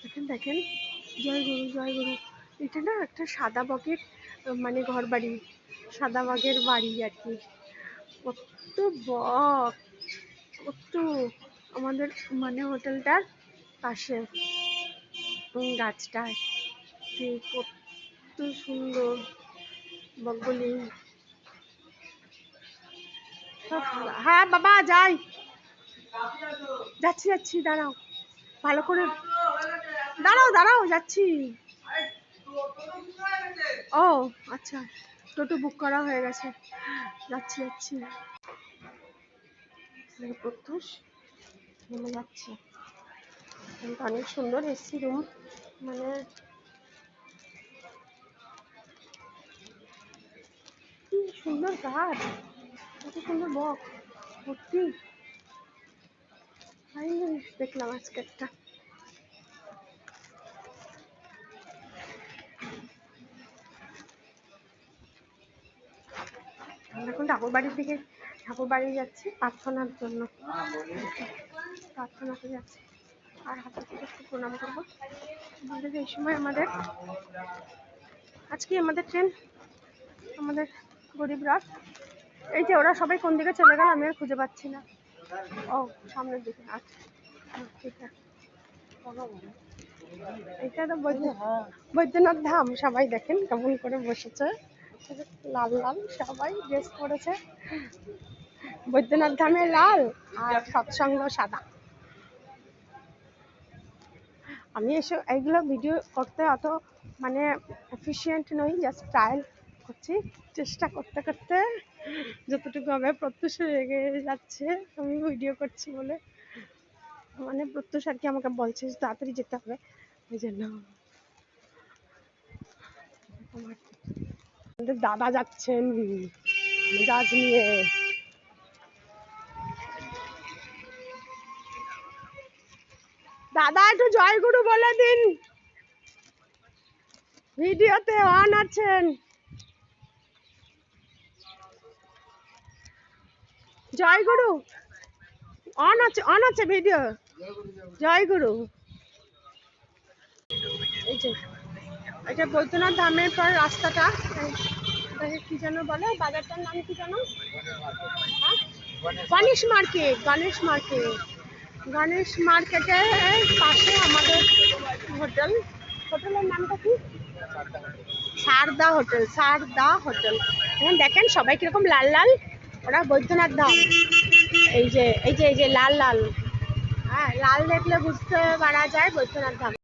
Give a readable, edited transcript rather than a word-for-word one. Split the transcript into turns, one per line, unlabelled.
দেখেন দেখেন, জয় গুরু জয় গুরু। এটা না একটা সাদা বকের মানে ঘর বাড়ি, সাদা বাঘের বাড়ি আর কি। কত বক, কত আমাদের মানে হোটেলটার পাশে গাছটায় কত সুন্দর বকগুলি। হ্যাঁ বাবা যাই, যাচ্ছি যাচ্ছি, দাঁড়াও ভালো করে, দাঁড়াও দাঁড়াও যাচ্ছি। ও আচ্ছা, টোটো বুক করা হয়ে গেছে, যাচ্ছি যাচ্ছি। প্রত্যুষ নেমে যাচ্ছে। অনেক সুন্দর এসি রুম, মানে কি সুন্দর গাছ, কত সুন্দর বক ভর্তি। দেখলাম আজকে একটা। এখন ঠাকুর বাড়ির দিকে, ঠাকুর বাড়ি যাচ্ছি প্রার্থনার জন্য, প্রার্থনাতে যাচ্ছি আর হাতে থেকে একটু প্রণাম করবো। আমাদের এই সময় আমাদের আজকে আমাদের ট্রেন, আমাদের গরিব রাত। এই যে ওরা সবাই কোন দিকে চলে গেল আমি আর খুঁজে পাচ্ছি না। ও সামনের দিকে, আচ্ছা ঠিক আছে। এটা তো বৈদ্যনাথ ধাম, সবাই দেখেন কেমন করে বসেছে, লাল লাল সবাই ড্রেস পরেছে। বৈদ্যনাথ ধামে লাল আর সৎসঙ্গ সাদা। আমি এসব এইগুলো ভিডিও করতে অত মানে এফিশিয়েন্ট নই, জাস্ট ট্রায়াল করছি, চেষ্টা করতে করতে যতটুকু হবে। প্রত্যুষ রেগে যাচ্ছে আমি ভিডিও করছি বলে, মানে প্রত্যুষ আর কি আমাকে বলছে তাড়াতাড়ি যেতে হবে, ওই জন্য। আমাদের দাদা যাচ্ছেন মেজাজ নিয়ে। দাদা একটু জয়গুরু বলে দিন, ভিডিওতে অন আছেন। জয়গুরু অন আছে, অন আছে ভিডিও। জয়গুরু। এই যে এটা বৈদ্যনাথ ধামের পর রাস্তাটা, কি যেন বলে বাজারটার নাম কি যেন, গণেশ মার্কেট। গণেশ মার্কেট, গণেশ মার্কেটের পাশে আমাদের হোটেল। হোটেলের নামটা কি? Sarada hotel, Sarada hotel. এখন দেখেন সবাই কিরকম লাল লাল, ওরা বৈদ্যনাথ ধাম। এই যে এই যে এই যে লাল লাল, হ্যাঁ লাল দেখলে বুঝতে পারা যায় বৈদ্যনাথ ধাম।